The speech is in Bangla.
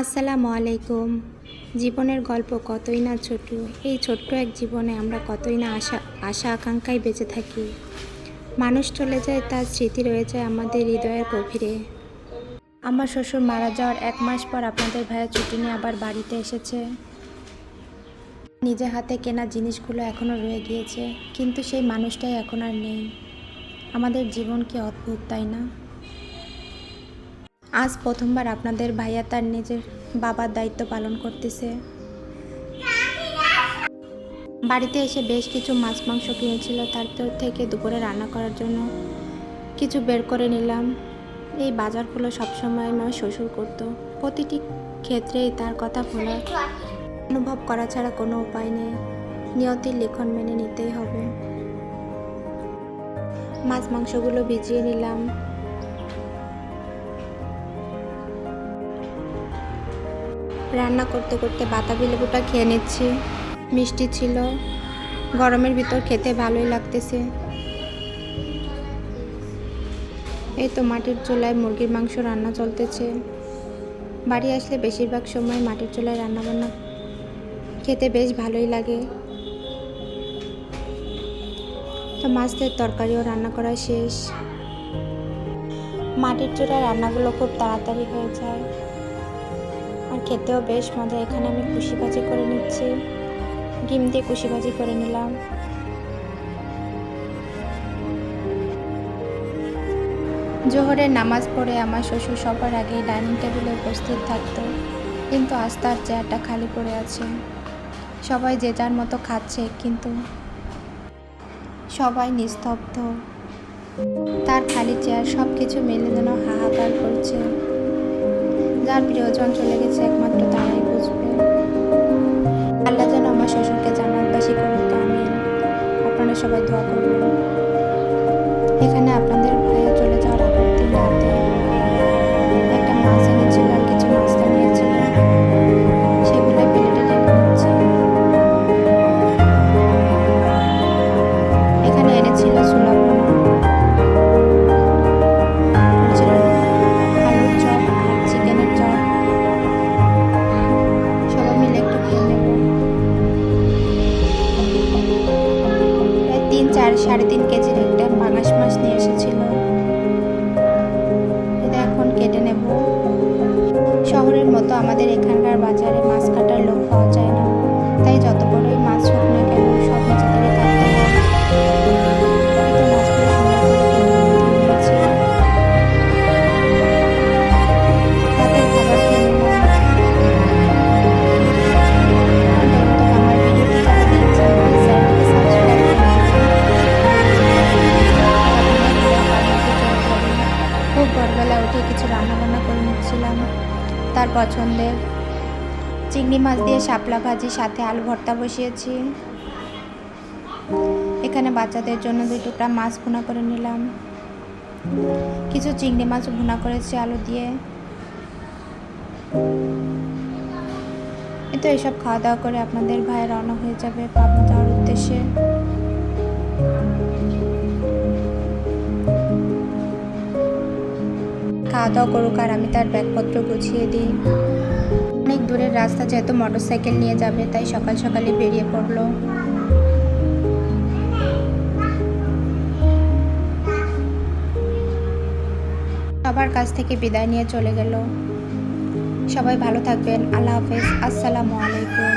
আসসালামু আলাইকুম। জীবনের গল্প কতই না ছোট। এই ছোট্ট এক জীবনে আমরা কতই না আশা আকাঙ্ক্ষায় বেঁচে থাকি। মানুষ চলে যায়, তার স্মৃতি রয়ে যায় আমাদের হৃদয়ের গভীরে। আমার শ্বশুর মারা যাওয়ার 1 মাস পর আপনাদের ভাইয়া ছুটি নিয়ে আবার বাড়িতে এসেছে। নিজে হাতে কেনা জিনিসগুলো এখনও রয়ে গিয়েছে, কিন্তু সেই মানুষটাই এখন আর নেই। আমাদের জীবন কি অদ্ভুত, তাই না? আজ প্রথমবার আপনাদের ভাইয়া তার নিজের বাবার দায়িত্ব পালন করতেছে। বাড়িতে এসে বেশ কিছু মাছ মাংস কিনেছিল, তারপর থেকে দুপুরে রান্না করার জন্য কিছু বের করে নিলাম। এই বাজারগুলো সবসময় নয় শ্বশুর করতো, প্রতিটি ক্ষেত্রেই তার কথা ভোলার অনুভব করা ছাড়া কোনো উপায় নেই। নিয়তির লিখন মেনে নিতেই হবে। মাছ মাংসগুলো ভিজিয়ে নিলাম। রান্না করতে করতে বাতাবি লেবুটা খেয়ে নিচ্ছি। মিষ্টি ছিল, গরমের ভিতর খেতে ভালোই লাগতেছে। এই তো মাটির চুলায় মুরগির মাংস রান্না চলতেছে। বাড়ি আসলে বেশিরভাগ সময় মাটির চুলায় রান্নাবান্না খেতে বেশ ভালোই লাগে। তো মাছের তরকারিও রান্না করা শেষ। মাটির চুলায় রান্নাগুলো খুব তাড়াতাড়ি হয়ে যায় আর খেতেও বেশ মজা। এখানে আমি কুশি ভাজি করে নিচ্ছি, ডিম দিয়ে কুশি ভাজি করে নিলাম। জোহরের নামাজ পড়ে আমার শ্বশুর সবার আগেই ডাইনিং টেবিলে উপস্থিত থাকতো, কিন্তু আজ তার চেয়ারটা খালি পড়ে আছে। সবাই যে যার মতো খাচ্ছে, কিন্তু সবাই নিস্তব্ধ। তার খালি চেয়ার সব কিছু মিলে যেন হাহাকার করছে। যার প্রিয়জন চলে গেছে একমাত্র তারাই বুঝবে। আল্লাহ যেন আমার শ্বশুরকে জান্নাতবাসী করুক, আমিন। আপনারা সবাই দোয়া করবেন। এখানে আপনাদের ভাইয়া চলে যাওয়ার আগের দিন রাতে একটা মাছ এনেছিল আর কিছু নাস্তা নিয়েছিল, সেগুলো প্লেটে ঢেলে নিচ্ছে। এখানে এনেছিল ছোলা ভুনা, ছিল আলুর চপ আর চিকেনের চপ। সবাই মিলে একটু খেয়ে নেব। প্রায় 3-3.5 কেজির একটা পাঙাশ মাছ নিয়ে এসেছিল, এটা এখন কেটে নেব। শহরের মতো আমাদের এখানকার বাজারে মাছ কাটার লোক পাওয়া যায় না, তাই যত বড়ই মাছ হোক না কেন সব নিজেদেরই কাটতে হয়। এই তো মাছগুলো সুন্দর করে কেটে ধুয়ে নিয়েছি। রাতের খাবার খেয়ে নিলাম। আর বলুন তো, আমার ভিডিওটি যারা দেখছেন প্লিজ চ্যানেলটিকে সাবস্ক্রাইব করে দিন। খুব ভোরবেলা উঠে কিছু রান্নাবান্না করে নিচ্ছিলাম। তার পছন্দের চিংড়ি মাছ দিয়ে শাপলা ভাজি, সাথে আলু ভর্তা বসিয়েছি। এখানে বাচ্চাদের জন্য 2 টুকরা মাছ ভুনা করে নিলাম। কিছু চিংড়ি মাছ ভুনা করেছি আলু দিয়ে। তো এসব খাওয়া দাওয়া করে আপনাদের ভাই রওনা হয়ে যাবে পাবনা যাওয়ার উদ্দেশ্যে। খাওয়া দাওয়া করুক আর আমি তার ব্যাগপত্র গুছিয়ে দিই। অনেক দূরের রাস্তা, যেহেতু মোটরসাইকেল নিয়ে যাবে, তাই সকাল সকালে বেরিয়ে পড়লো। সবার কাছ থেকে বিদায় নিয়ে চলে গেল। সবাই ভালো থাকবেন। আল্লাহ হাফেজ। আসসালামু আলাইকুম।